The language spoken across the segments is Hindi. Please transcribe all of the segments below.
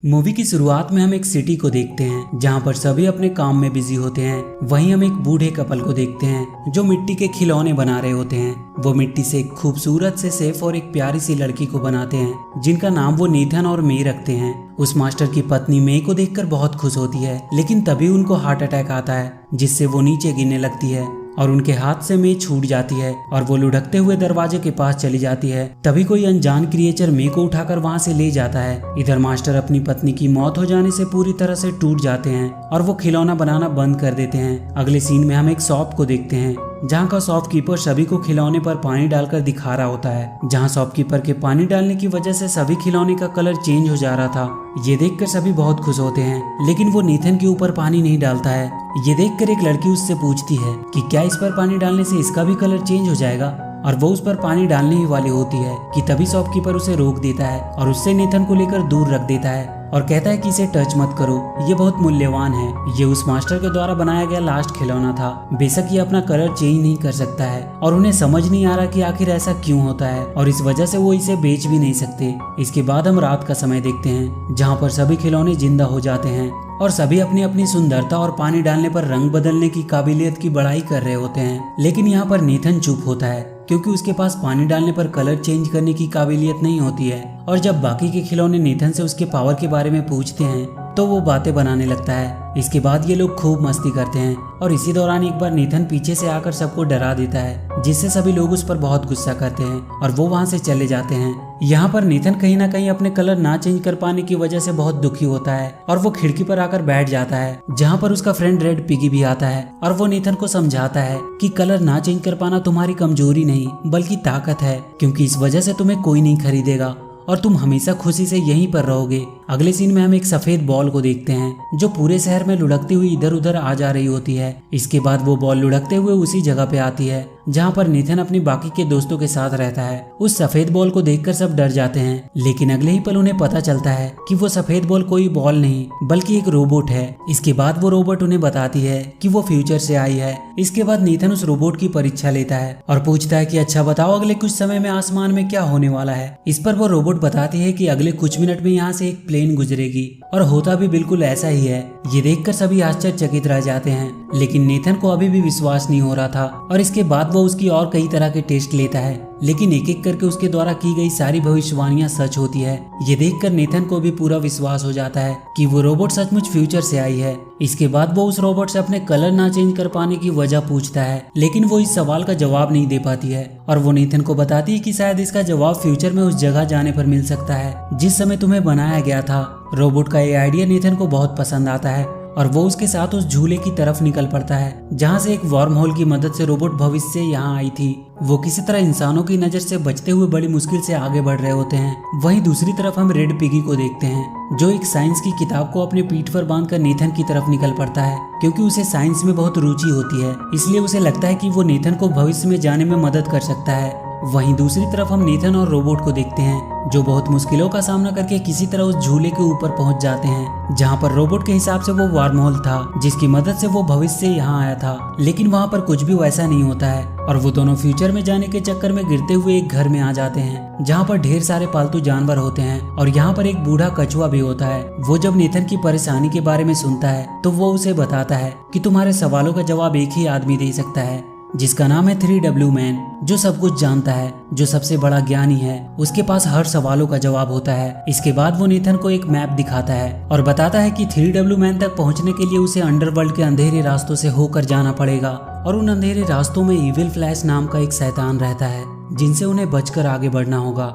मूवी की शुरुआत में हम एक सिटी को देखते हैं जहां पर सभी अपने काम में बिजी होते हैं। वहीं हम एक बूढ़े कपल को देखते हैं जो मिट्टी के खिलौने बना रहे होते हैं। वो मिट्टी से एक खूबसूरत से सेफ और एक प्यारी सी लड़की को बनाते हैं जिनका नाम वो नेथन और मे रखते हैं। उस मास्टर की पत्नी मे को देखकर बहुत खुश होती है, लेकिन तभी उनको हार्ट अटैक आता है जिससे वो नीचे गिरने लगती है और उनके हाथ से मे छूट जाती है और वो लुढ़कते हुए दरवाजे के पास चली जाती है। तभी कोई अनजान क्रिएचर मे को उठाकर वहां से ले जाता है। इधर मास्टर अपनी पत्नी की मौत हो जाने से पूरी तरह से टूट जाते हैं और वो खिलौना बनाना बंद कर देते हैं। अगले सीन में हम एक शॉप को देखते हैं जहाँ का शॉपकीपर सभी को खिलौने पर पानी डालकर दिखा रहा होता है। जहाँ शॉपकीपर के पानी डालने की वजह से सभी खिलौने का कलर चेंज हो जा रहा था। ये देखकर सभी बहुत खुश होते हैं, लेकिन वो नेथन के ऊपर पानी नहीं डालता है। ये देखकर एक लड़की उससे पूछती है कि क्या इस पर पानी डालने से इसका भी कलर चेंज हो जाएगा, और वो उस पर पानी डालने ही वाली होती है कि तभी शॉपकीपर उसे रोक देता है और उससे नेथन को लेकर दूर रख देता है और कहता है कि इसे टच मत करो, ये बहुत मूल्यवान है। ये उस मास्टर के द्वारा बनाया गया लास्ट खिलौना था। बेशक ये अपना कलर चेंज नहीं कर सकता है और उन्हें समझ नहीं आ रहा कि आखिर ऐसा क्यों होता है, और इस वजह से वो इसे बेच भी नहीं सकते। इसके बाद हम रात का समय देखते हैं जहाँ पर सभी खिलौने जिंदा हो जाते हैं और सभी अपनी अपनी सुंदरता और पानी डालने पर रंग बदलने की काबिलियत की बड़ाई कर रहे होते हैं। लेकिन यहाँ पर नेथन चुप होता है क्योंकि उसके पास पानी डालने पर कलर चेंज करने की काबिलियत नहीं होती है। और जब बाकी के खिलौने नेथन से उसके पावर के बारे में पूछते हैं तो वो बातें बनाने लगता है। इसके बाद ये लोग खूब मस्ती करते हैं और इसी दौरान एक बार नेथन पीछे से आकर सबको डरा देता है, जिससे सभी लोग उस पर बहुत गुस्सा करते हैं और वो वहाँ से चले जाते हैं। यहाँ पर नेथन कहीं ना कहीं अपने कलर ना चेंज कर पाने की वजह से बहुत दुखी होता है और वो खिड़की पर आकर बैठ जाता है, जहाँ पर उसका फ्रेंड रेड पिगी भी आता है और वो नेथन को समझाता है कि कलर ना चेंज कर पाना तुम्हारी कमजोरी नहीं बल्कि ताकत है, क्योंकि इस वजह से तुम्हें कोई नहीं खरीदेगा और तुम हमेशा खुशी से यहीं पर रहोगे। अगले सीन में हम एक सफेद बॉल को देखते हैं जो पूरे शहर में लुढ़कती हुई इधर उधर आ जा रही होती है। इसके बाद वो बॉल लुढ़कते हुए उसी जगह पे आती है जहाँ पर नेथन अपनी बाकी के दोस्तों के साथ रहता है। उस सफेद बॉल को देखकर सब डर जाते हैं, लेकिन अगले ही पल उन्हें पता चलता है कि वो सफेद बॉल कोई बॉल नहीं बल्कि एक रोबोट है। इसके बाद वो रोबोट उन्हें बताती है कि वो फ्यूचर से आई है। इसके बाद नेथन उस रोबोट की परीक्षा लेता है और पूछता है कि अच्छा बताओ अगले कुछ समय में आसमान में क्या होने वाला है। इस पर वो रोबोट बताती है कि अगले कुछ मिनट में यहाँ से एक प्लेन गुजरेगी, और होता भी बिल्कुल ऐसा ही है। ये देखकर सभी आश्चर्यचकित रह जाते हैं, लेकिन नेथन को अभी भी विश्वास नहीं हो रहा था और इसके बाद वो उसकी और कई तरह के टेस्ट लेता है, लेकिन एक एक करके उसके द्वारा की गई सारी भविष्यवाणियां सच होती है। ये देखकर नेथन को भी पूरा विश्वास हो जाता है कि वो रोबोट सचमुच फ्यूचर से आई है। इसके बाद वो उस रोबोट से अपने कलर ना चेंज कर पाने की वजह पूछता है, लेकिन वो इस सवाल का जवाब नहीं दे पाती है और वो नेथन को बताती है कि शायद इसका जवाब फ्यूचर में उस जगह जाने पर मिल सकता है जिस समय तुम्हें बनाया गया था। रोबोट का ये आइडिया नेथन को बहुत पसंद आता है और वो उसके साथ उस झूले की तरफ निकल पड़ता है जहाँ से एक वर्म होल की मदद से रोबोट भविष्य से यहाँ आई थी। वो किसी तरह इंसानों की नजर से बचते हुए बड़ी मुश्किल से आगे बढ़ रहे होते हैं। वहीं दूसरी तरफ हम रेड पिगी को देखते हैं जो एक साइंस की किताब को अपने पीठ पर बांधकर नेथन की तरफ निकल पड़ता है, क्योंकि उसे साइंस में बहुत रुचि होती है। इसलिए उसे लगता है कि वो नेथन को भविष्य में जाने में मदद कर सकता है। वहीं दूसरी तरफ हम नेथन और रोबोट को देखते हैं जो बहुत मुश्किलों का सामना करके किसी तरह उस झूले के ऊपर पहुंच जाते हैं, जहां पर रोबोट के हिसाब से वो वर्म होल था जिसकी मदद से वो भविष्य से यहाँ आया था। लेकिन वहां पर कुछ भी वैसा नहीं होता है और वो दोनों फ्यूचर में जाने के चक्कर में गिरते हुए एक घर में आ जाते हैं जहाँ पर ढेर सारे पालतू जानवर होते हैं और यहाँ पर एक बूढ़ा कछुआ भी होता है। वो जब नेथन की परेशानी के बारे में सुनता है तो वो उसे बताता है कि तुम्हारे सवालों का जवाब एक ही आदमी दे सकता है, जिसका नाम है 3W मैन, जो सब कुछ जानता है, जो सबसे बड़ा ज्ञानी है। उसके पास हर सवालों का जवाब होता है। इसके बाद वो नेथन को एक मैप दिखाता है और बताता है कि 3W मैन तक पहुंचने के लिए उसे अंडरवर्ल्ड के अंधेरे रास्तों से होकर जाना पड़ेगा और उन अंधेरे रास्तों में इविल फ्लैश नाम का एक शैतान रहता है जिनसे उन्हें बचकर आगे बढ़ना होगा,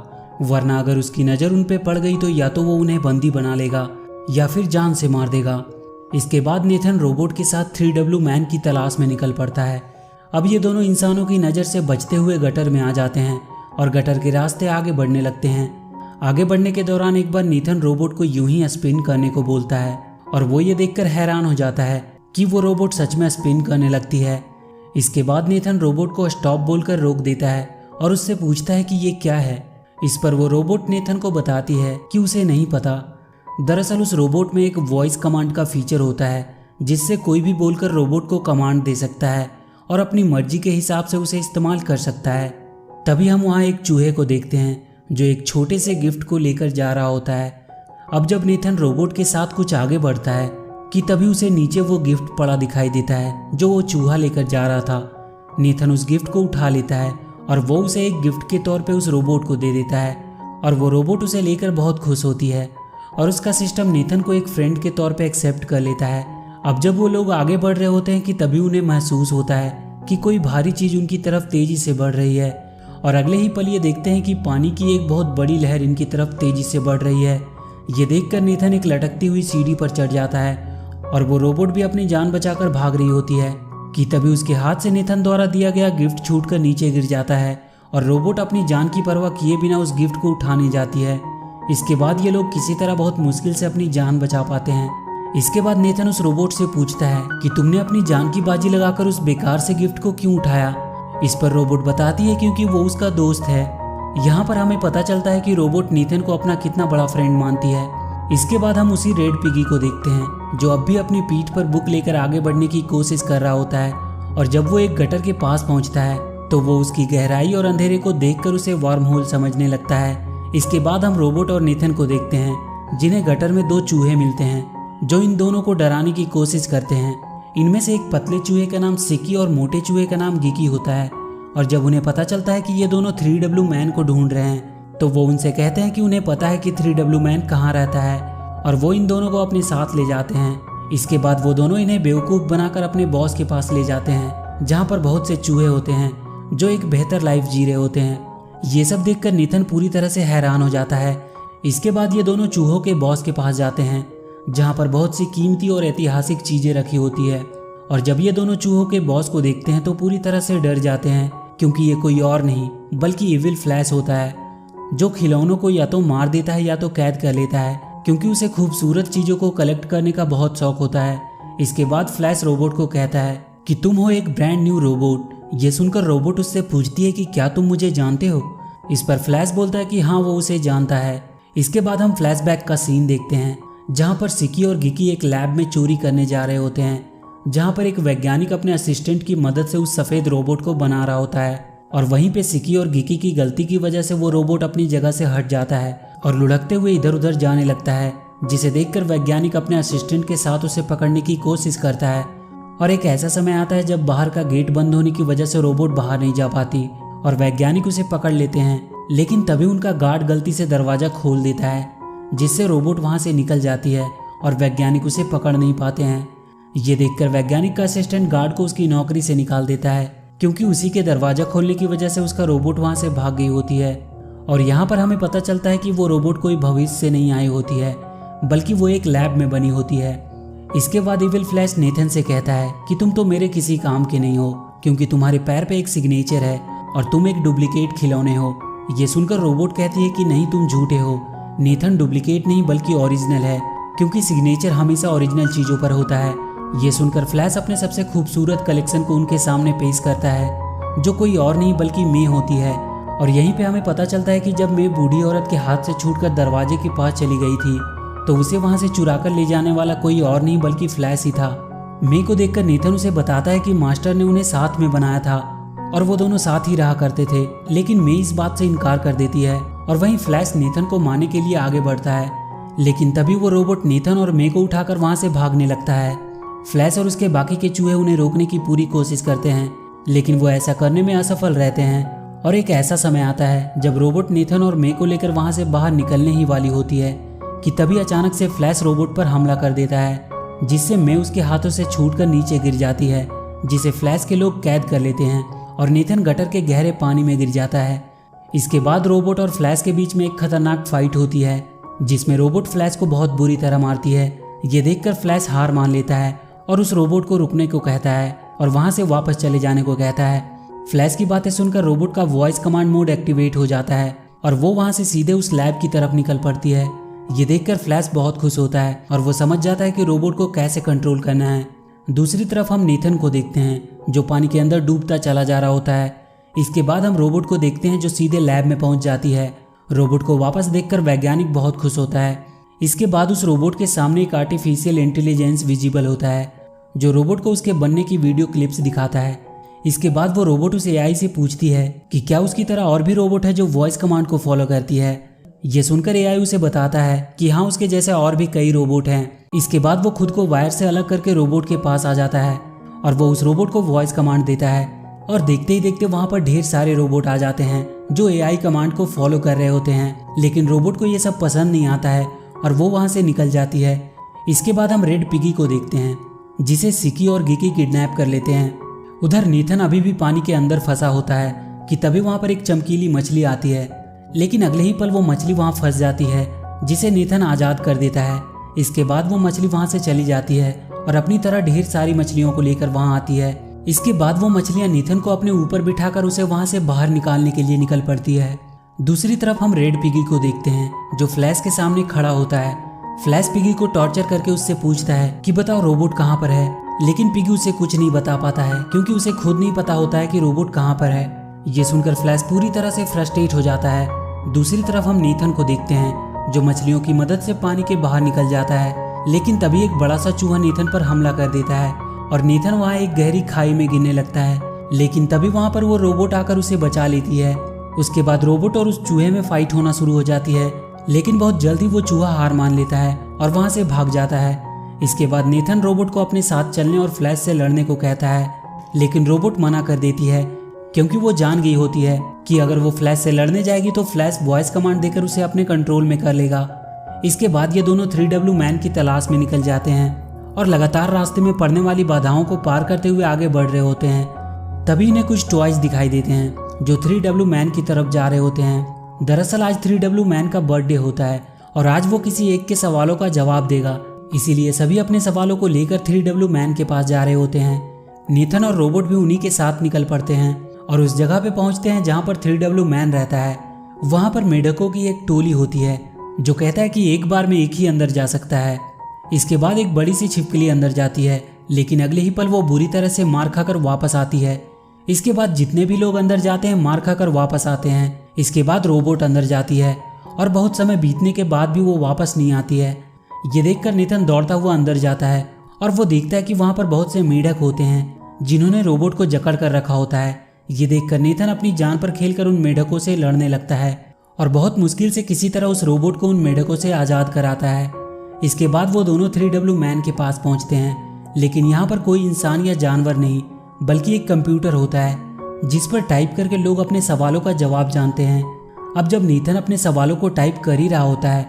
वरना अगर उसकी नजर उन पे पड़ गई तो या तो वो उन्हें बंदी बना लेगा या फिर जान से मार देगा। इसके बाद नेथन रोबोट के साथ 3W मैन की तलाश में निकल पड़ता है। अब ये दोनों इंसानों की नज़र से बचते हुए गटर में आ जाते हैं और गटर के रास्ते आगे बढ़ने लगते हैं। आगे बढ़ने के दौरान एक बार नेथन रोबोट को यूं ही स्पिन करने को बोलता है और वो ये देखकर हैरान हो जाता है कि वो रोबोट सच में स्पिन करने लगती है। इसके बाद नेथन रोबोट को स्टॉप बोलकर रोक देता है और उससे पूछता है कि ये क्या है। इस पर वो रोबोट नेथन को बताती है कि उसे नहीं पता। दरअसल उस रोबोट में एक वॉइस कमांड का फीचर होता है जिससे कोई भी बोलकर रोबोट को कमांड दे सकता है और अपनी मर्जी के हिसाब से उसे इस्तेमाल कर सकता है। तभी हम वहाँ एक चूहे को देखते हैं जो एक छोटे से गिफ्ट को लेकर जा रहा होता है। अब जब नेथन रोबोट के साथ कुछ आगे बढ़ता है कि तभी उसे नीचे वो गिफ्ट पड़ा दिखाई देता है जो वो चूहा लेकर जा रहा था। नेथन उस गिफ्ट को उठा लेता है और वो उसे एक गिफ्ट के तौर पे उस रोबोट को दे देता है और वो रोबोट उसे लेकर बहुत खुश होती है और उसका सिस्टम नेथन को एक फ्रेंड के तौर पे एक्सेप्ट कर लेता है। अब जब वो लोग आगे बढ़ रहे होते हैं कि तभी उन्हें महसूस होता है कि कोई भारी चीज उनकी तरफ तेजी से बढ़ रही है और अगले ही पल ये देखते हैं कि पानी की एक बहुत बड़ी लहर इनकी तरफ तेजी से बढ़ रही है। ये देखकर नेथन एक लटकती हुई सीढ़ी पर चढ़ जाता है और वो रोबोट भी अपनी जान बचाकर भाग रही होती है कि तभी उसके हाथ से नेथन द्वारा दिया गया गिफ्ट छूटकर नीचे गिर जाता है और रोबोट अपनी जान की परवाह किए बिना उस गिफ्ट को उठाने जाती है। इसके बाद ये लोग किसी तरह बहुत मुश्किल से अपनी जान बचा पाते हैं। इसके बाद नेथन उस रोबोट से पूछता है कि तुमने अपनी जान की बाजी लगाकर उस बेकार से गिफ्ट को क्यों उठाया। इस पर रोबोट बताती है क्योंकि वो उसका दोस्त है। यहाँ पर हमें पता चलता है कि रोबोट नेथन को अपना कितना बड़ा फ्रेंड मानती है। इसके बाद हम उसी रेड पिगी को देखते हैं जो अब भी अपनी पीठ पर बुक लेकर आगे बढ़ने की कोशिश कर रहा होता है और जब वो एक गटर के पास पहुंचता है तो वो उसकी गहराई और अंधेरे को देखकर उसे वार्म होल समझने लगता है। इसके बाद हम रोबोट और नेथन को देखते हैं जिन्हें गटर में दो चूहे मिलते हैं जो इन दोनों को डराने की कोशिश करते हैं। इनमें से एक पतले चूहे का नाम सिकी और मोटे चूहे का नाम गिकी होता है और जब उन्हें पता चलता है कि ये दोनों 3W मैन को ढूंढ रहे हैं तो वो उनसे कहते हैं कि उन्हें पता है कि 3W मैन कहाँ रहता है और वो इन दोनों को अपने साथ ले जाते हैं। इसके बाद वो दोनों इन्हें बेवकूफ़ बनाकर अपने बॉस के पास ले जाते हैं जहाँ पर बहुत से चूहे होते हैं जो एक बेहतर लाइफ जी रहे होते हैं। ये सब देखकर नेथन पूरी तरह से हैरान हो जाता है। इसके बाद ये दोनों चूहों के बॉस के पास जाते हैं जहाँ पर बहुत सी कीमती और ऐतिहासिक चीज़ें रखी होती है और जब ये दोनों चूहों के बॉस को देखते हैं तो पूरी तरह से डर जाते हैं क्योंकि ये कोई और नहीं बल्कि इविल फ्लैश होता है जो खिलौनों को या तो मार देता है या तो कैद कर लेता है क्योंकि उसे खूबसूरत चीज़ों को कलेक्ट करने का बहुत शौक होता है। इसके बाद फ्लैश रोबोट को कहता है कि तुम हो एक ब्रांड न्यू रोबोट। ये सुनकर रोबोट उससे पूछती है कि क्या तुम मुझे जानते हो। इस पर फ्लैश बोलता है कि हाँ वो उसे जानता है। इसके बाद हम फ्लैशबैक का सीन देखते हैं जहाँ पर सिकी और गिकी एक लैब में चोरी करने जा रहे होते हैं जहाँ पर एक वैज्ञानिक अपने असिस्टेंट की मदद से उस सफ़ेद रोबोट को बना रहा होता है और वहीं पे सिकी और गिकी की गलती की वजह से वो रोबोट अपनी जगह से हट जाता है और लुढ़कते हुए इधर उधर जाने लगता है जिसे देखकर वैज्ञानिक अपने असिस्टेंट के साथ उसे पकड़ने की कोशिश करता है। और एक ऐसा समय आता है जब बाहर का गेट बंद होने की वजह से रोबोट बाहर नहीं जा पाती और वैज्ञानिक उसे पकड़ लेते हैं लेकिन तभी उनका गार्ड गलती से दरवाजा खोल देता है जिससे रोबोट वहां से निकल जाती है और वैज्ञानिक उसे पकड़ नहीं पाते हैं। ये देखकर वैज्ञानिक का असिस्टेंट गार्ड को उसकी नौकरी से निकाल देता है क्योंकि उसी के दरवाजा खोलने की वजह से उसका रोबोट वहां से भाग गई होती है। और यहाँ पर हमें पता चलता है कि वो रोबोट कोई भविष्य से नहीं आई होती है बल्कि वो एक लैब में बनी होती है। इसके बाद इविल फ्लैश नेथन से कहता है कि तुम तो मेरे किसी काम के नहीं हो क्योंकि तुम्हारे पैर पे एक सिग्नेचर है और तुम एक डुप्लीकेट खिलौने हो। ये सुनकर रोबोट कहती है कि नहीं तुम झूठे हो, नेथन डुप्लीकेट नहीं बल्कि ओरिजिनल है क्योंकि सिग्नेचर हमेशा ओरिजिनल चीज़ों पर होता है। ये सुनकर फ्लैश अपने सबसे खूबसूरत कलेक्शन को उनके सामने पेश करता है जो कोई और नहीं बल्कि मे होती है। और यहीं पे हमें पता चलता है कि जब मे बूढ़ी औरत के हाथ से छूटकर दरवाजे के पास चली गई थी तो उसे वहां से चुराकर ले जाने वाला कोई और नहीं बल्कि फ्लैश ही था। मे को देखकर नेथन उसे बताता है कि मास्टर ने उन्हें साथ में बनाया था और वो दोनों साथ ही रहा करते थे, लेकिन मे इस बात से इनकार कर देती है और वहीं फ्लैश नेथन को मारने के लिए आगे बढ़ता है लेकिन तभी वो रोबोट नेथन और मे को उठाकर वहां से भागने लगता है। फ्लैश और उसके बाकी के चूहे उन्हें रोकने की पूरी कोशिश करते हैं लेकिन वो ऐसा करने में असफल रहते हैं। और एक ऐसा समय आता है जब रोबोट नेथन और मे को लेकर वहां से बाहर निकलने ही वाली होती है कि तभी अचानक से फ्लैश रोबोट पर हमला कर देता है जिससे मे उसके हाथों से छूटकर नीचे गिर जाती है जिसे फ्लैश के लोग कैद कर लेते हैं और नेथन गटर के गहरे पानी में गिर जाता है। इसके बाद रोबोट और फ्लैश के बीच में एक खतरनाक फाइट होती है जिसमें रोबोट फ्लैश को बहुत बुरी तरह मारती है। ये देखकर फ्लैश हार मान लेता है और उस रोबोट को रुकने को कहता है और वहां से वापस चले जाने को कहता है। फ्लैश की बातें सुनकर रोबोट का वॉइस कमांड मोड एक्टिवेट हो जाता है और वो वहां से सीधे उस लैब की तरफ निकल पड़ती है। ये देखकर फ्लैश बहुत खुश होता है और वो समझ जाता है कि रोबोट को कैसे कंट्रोल करना है। दूसरी तरफ हम नेथन को देखते हैं जो पानी के अंदर डूबता चला जा रहा होता है। इसके बाद हम रोबोट को देखते हैं जो सीधे लैब में पहुंच जाती है। रोबोट को वापस देखकर वैज्ञानिक बहुत खुश होता है। इसके बाद उस रोबोट के सामने एक आर्टिफिशियल इंटेलिजेंस विजिबल होता है जो रोबोट को उसके बनने की वीडियो क्लिप्स दिखाता है। इसके बाद वो रोबोट उस एआई से पूछती है कि क्या उसकी तरह और भी रोबोट है जो वॉइस कमांड को फॉलो करती है। ये सुनकर एआई उसे बताता है कि हाँ, उसके जैसे और भी कई रोबोट हैं। इसके बाद वो खुद को वायर से अलग करके रोबोट के पास आ जाता है और वो उस रोबोट को वॉइस कमांड देता है और देखते ही देखते वहाँ पर ढेर सारे रोबोट आ जाते हैं जो एआई कमांड को फॉलो कर रहे होते हैं। लेकिन रोबोट को ये सब पसंद नहीं आता है और वो वहाँ से निकल जाती है। इसके बाद हम रेड पिगी को देखते हैं जिसे सिकी और गिकी किडनैप कर लेते हैं। उधर नीथन अभी भी पानी के अंदर फंसा होता है कि तभी वहाँ पर एक चमकीली मछली आती है, लेकिन अगले ही पल वो मछली वहाँ फंस जाती है जिसे नीथन आज़ाद कर देता है। इसके बाद वो मछली वहाँ से चली जाती है और अपनी तरह ढेर सारी मछलियों को लेकर वहाँ आती है। इसके बाद वो मछलियाँ नीथन को अपने ऊपर बिठाकर उसे वहाँ से बाहर निकालने के लिए निकल पड़ती है। दूसरी तरफ हम रेड पिगी को देखते हैं जो फ्लैश के सामने खड़ा होता है। फ्लैश पिगी को टॉर्चर करके उससे पूछता है कि बताओ रोबोट कहाँ पर है, लेकिन पिगी उसे कुछ नहीं बता पाता है क्योंकि उसे खुद नहीं पता होता है कि रोबोट कहाँ पर है। ये सुनकर फ्लैश पूरी तरह से फ्रस्ट्रेट हो जाता है। दूसरी तरफ हम नीथन को देखते हैं जो मछलियों की मदद से पानी के बाहर निकल जाता है, लेकिन तभी एक बड़ा सा चूहा नीथन पर हमला कर देता है और नीथन वहाँ एक गहरी खाई में गिरने लगता है। लेकिन तभी वहाँ पर वो रोबोट आकर उसे बचा लेती है। उसके बाद रोबोट और उस चूहे में फाइट होना शुरू हो जाती है, लेकिन बहुत जल्दी वो चूहा हार मान लेता है और वहाँ से भाग जाता है। इसके बाद नीथन रोबोट को अपने साथ चलने और फ्लैश से लड़ने को कहता है, लेकिन रोबोट मना कर देती है क्योंकि वो जान गई होती है कि अगर वो फ्लैश से लड़ने जाएगी तो फ्लैश वॉइस कमांड देकर उसे अपने कंट्रोल में कर लेगा। इसके बाद ये दोनों 3W मैन की तलाश में निकल जाते हैं और लगातार रास्ते में पड़ने वाली बाधाओं को पार करते हुए आगे बढ़ रहे होते हैं। तभी इन्हें कुछ टॉयज दिखाई देते हैं जो 3W मैन की तरफ जा रहे होते हैं। दरअसल आज 3W मैन का बर्थडे होता है और आज वो किसी एक के सवालों का जवाब देगा, इसीलिए सभी अपने सवालों को लेकर 3W मैन के पास जा रहे होते हैं। नीथन और रोबोट भी उन्हीं के साथ निकल पड़ते हैं और उस जगह पे पहुंचते हैं जहां पर 3W मैन रहता है। वहां पर मेढकों की एक टोली होती है जो कहता है कि एक बार में एक ही अंदर जा सकता है। इसके बाद एक बड़ी सी छिपकली अंदर जाती है, लेकिन अगले ही पल वो बुरी तरह से मार खाकर वापस आती है। इसके बाद जितने भी लोग अंदर जाते हैं मार खाकर वापस आते हैं। इसके बाद रोबोट अंदर जाती है और बहुत समय बीतने के बाद भी वो वापस नहीं आती है। ये देखकर नीथन दौड़ता हुआ अंदर जाता है और वो देखता है कि वहाँ पर बहुत से मेढक होते हैं जिन्होंने रोबोट को जकड़ कर रखा होता है। ये देखकर नीथन अपनी जान पर खेलकर उन मेढकों से लड़ने लगता है और बहुत मुश्किल से किसी तरह उस रोबोट को उन मेढकों से आज़ाद कराता है। इसके बाद वो दोनों 3W मैन के पास पहुंचते हैं, लेकिन यहाँ पर कोई इंसान या जानवर नहीं बल्कि एक कंप्यूटर होता है जिस पर टाइप करके लोग अपने सवालों का जवाब जानते हैं। अब जब नीथन अपने सवालों को टाइप कर ही रहा होता है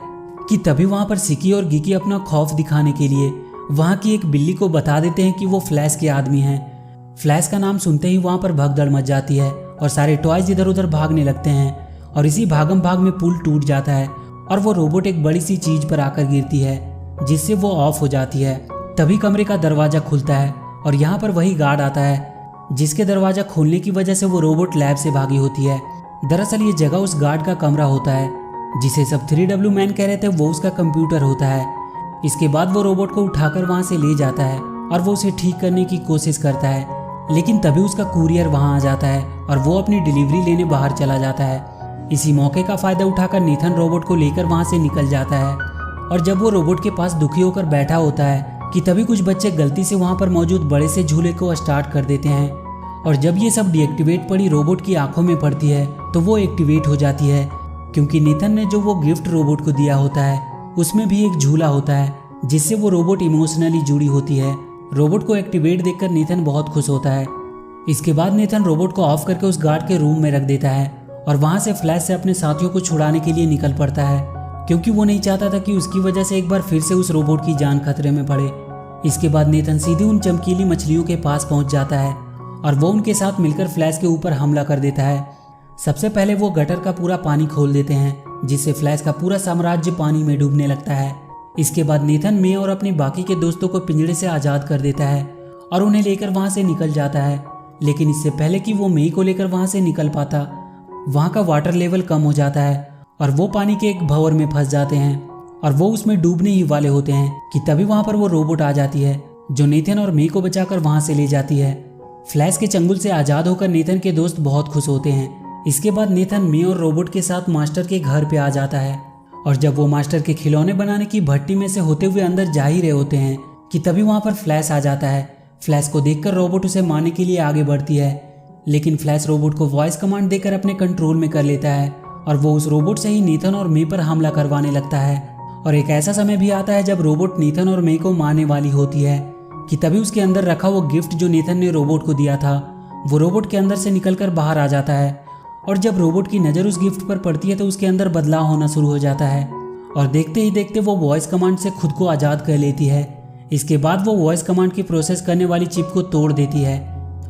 कि तभी वहाँ पर सिकी और गिकी अपना खौफ दिखाने के लिए वहाँ की एक बिल्ली को बता देते हैं कि वो फ्लैश के आदमी हैं। फ्लैश का नाम सुनते ही वहाँ पर भगदड़ मच जाती है और सारे टॉयज इधर उधर भागने लगते हैं और इसी भागम भाग में पुल टूट जाता है और वो रोबोट एक बड़ी सी चीज पर आकर गिरती है जिससे वो ऑफ हो जाती है। तभी कमरे का दरवाजा खुलता है और यहाँ पर वही गार्ड आता है जिसके दरवाजा खोलने की वजह से वो रोबोट लैब से भागी होती है। दरअसल ये जगह उस गार्ड का कमरा होता है जिसे सब 3W मैन कह रहे थे वो उसका कंप्यूटर होता है। इसके बाद वो रोबोट को उठाकर वहाँ से ले जाता है और वो उसे ठीक करने की कोशिश करता है, लेकिन तभी उसका कुरियर वहाँ आ जाता है और वो अपनी डिलीवरी लेने बाहर चला जाता है। इसी मौके का फायदा उठाकर नीथन रोबोट को लेकर वहाँ से निकल जाता है और जब वो रोबोट के पास दुखी होकर बैठा होता है कि तभी कुछ बच्चे गलती से वहाँ पर मौजूद बड़े से झूले को स्टार्ट कर देते हैं और जब ये सब डीएक्टिवेट पड़ी रोबोट की आंखों में पड़ती है तो वो एक्टिवेट हो जाती है क्योंकि नीथन ने जो वो गिफ्ट रोबोट को दिया होता है उसमें भी एक झूला होता है जिससे वो रोबोट इमोशनली जुड़ी होती है। रोबोट को एक्टिवेट देखकर नीथन बहुत खुश होता है। इसके बाद नीथन रोबोट को ऑफ करके उस गार्ड के रूम में रख देता है और वहाँ से फ्लैश से अपने साथियों को छुड़ाने के लिए निकल पड़ता है क्योंकि वो नहीं चाहता था कि उसकी वजह से एक बार फिर से उस रोबोट की जान खतरे में पड़े। इसके बाद नीथन सीधे उन चमकीली मछलियों के पास पहुंच जाता है और वो उनके साथ मिलकर फ्लैश के ऊपर हमला कर देता है। सबसे पहले वो गटर का पूरा पानी खोल देते हैं जिससे फ्लैश का पूरा साम्राज्य पानी में डूबने लगता है। इसके बाद नीथन मे और अपने बाकी के दोस्तों को पिंजरे से आज़ाद कर देता है और उन्हें लेकर वहाँ से निकल जाता है, लेकिन इससे पहले कि वो मे को लेकर वहाँ से निकल पाता वहाँ का वाटर लेवल कम हो जाता है और वो पानी के एक भंवर में फंस जाते हैं और वो उसमें डूबने ही वाले होते हैं कि तभी वहाँ पर वो रोबोट आ जाती है जो नीथन और मे को बचाकर वहाँ से ले जाती है। फ्लैश के चंगुल से आज़ाद होकर नीथन के दोस्त बहुत खुश होते हैं। इसके बाद नीथन मे और रोबोट के साथ मास्टर के घर पे आ जाता है और जब वो मास्टर के खिलौने बनाने की भट्टी में से होते हुए अंदर जा ही रहे होते हैं कि तभी वहाँ पर फ्लैश आ जाता है। फ्लैश को देखकर रोबोट उसे मारने के लिए आगे बढ़ती है, लेकिन फ्लैश रोबोट को वॉइस कमांड देकर अपने कंट्रोल में कर लेता है और वो उस रोबोट से ही नीथन और मे पर हमला करवाने लगता है। और एक ऐसा समय भी आता है जब रोबोट नीथन और मे को मारने वाली होती है कि तभी उसके अंदर रखा वो गिफ्ट जो नीथन ने रोबोट को दिया था वो रोबोट के अंदर से निकलकर बाहर आ जाता है। और जब रोबोट की नज़र उस गिफ्ट पर पड़ती है तो उसके अंदर बदलाव होना शुरू हो जाता है और देखते ही देखते वो वॉइस कमांड से खुद को आज़ाद कर लेती है। इसके बाद वो वॉइस कमांड की प्रोसेस करने वाली चिप को तोड़ देती है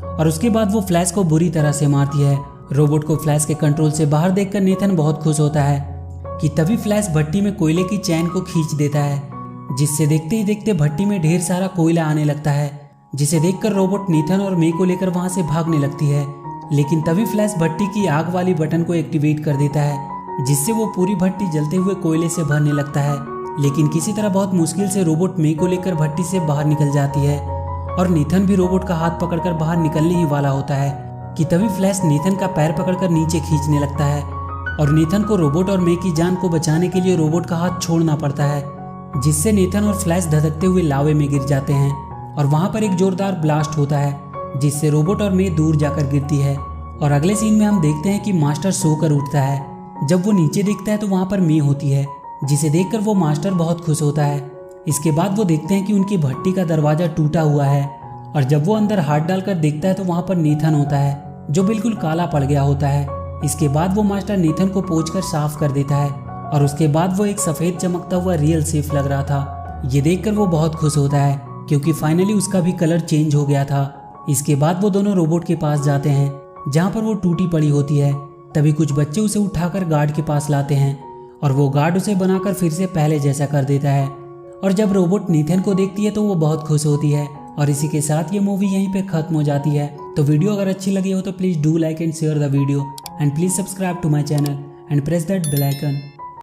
और उसके बाद वो फ्लैश को बुरी तरह से मारती है। रोबोट को फ्लैश के कंट्रोल से बाहर देखकर नीथन बहुत खुश होता है कि तभी फ्लैश भट्टी में कोयले की चैन को खींच देता है, जिससे देखते ही देखते भट्टी में ढेर सारा कोयला आने लगता है, जिसे देखकर रोबोट नीथन और मे को लेकर वहां से भागने लगती है। लेकिन तभी फ्लैश भट्टी की आग वाली बटन को एक्टिवेट कर देता है, जिससे वो पूरी भट्टी जलते हुए कोयले से भरने लगता है। लेकिन किसी तरह बहुत मुश्किल से रोबोट मे को लेकर भट्टी से बाहर निकल जाती है और नीथन भी रोबोट का हाथ पकड़कर बाहर निकलने ही वाला होता है कि तभी फ्लैश नीथन का पैर पकड़कर नीचे खींचने लगता है और नीथन को रोबोट और मे की जान को बचाने के लिए रोबोट का हाथ छोड़ना पड़ता है, जिससे नीथन और फ्लैश धधकते हुए लावे में गिर जाते हैं और वहां पर एक जोरदार ब्लास्ट होता है, जिससे रोबोट और मे दूर जाकर गिरती है। और अगले सीन में हम देखते हैं कि मास्टर सोकर उठता है। जब वो नीचे देखता है तो वहां पर मे होती है, जिसे देखकर वो मास्टर बहुत खुश होता है। इसके बाद वो देखते हैं कि उनकी भट्टी का दरवाजा टूटा हुआ है और जब वो अंदर हाथ डालकर देखता है तो वहां पर नीथन होता है जो बिल्कुल काला पड़ गया होता है। इसके बाद वो मास्टर नीथन को पोंछकर साफ कर देता है और उसके बाद वो एक सफेद चमकता हुआ रियल सेफ लग रहा था। ये देखकर वो बहुत खुश होता है क्योंकि फाइनली उसका भी कलर चेंज हो गया था। इसके बाद वो दोनों रोबोट के पास जाते हैं जहाँ पर वो टूटी पड़ी होती है। तभी कुछ बच्चे उसे उठाकर गार्ड के पास लाते हैं और वो गार्ड उसे बनाकर फिर से पहले जैसा कर देता है। और जब रोबोट नीथन को देखती है तो वो बहुत खुश होती है। और इसी के साथ ये मूवी यहीं पे खत्म हो जाती है। तो वीडियो अगर अच्छी लगी हो तो please do like and share the video and please subscribe to my channel and press that bell icon.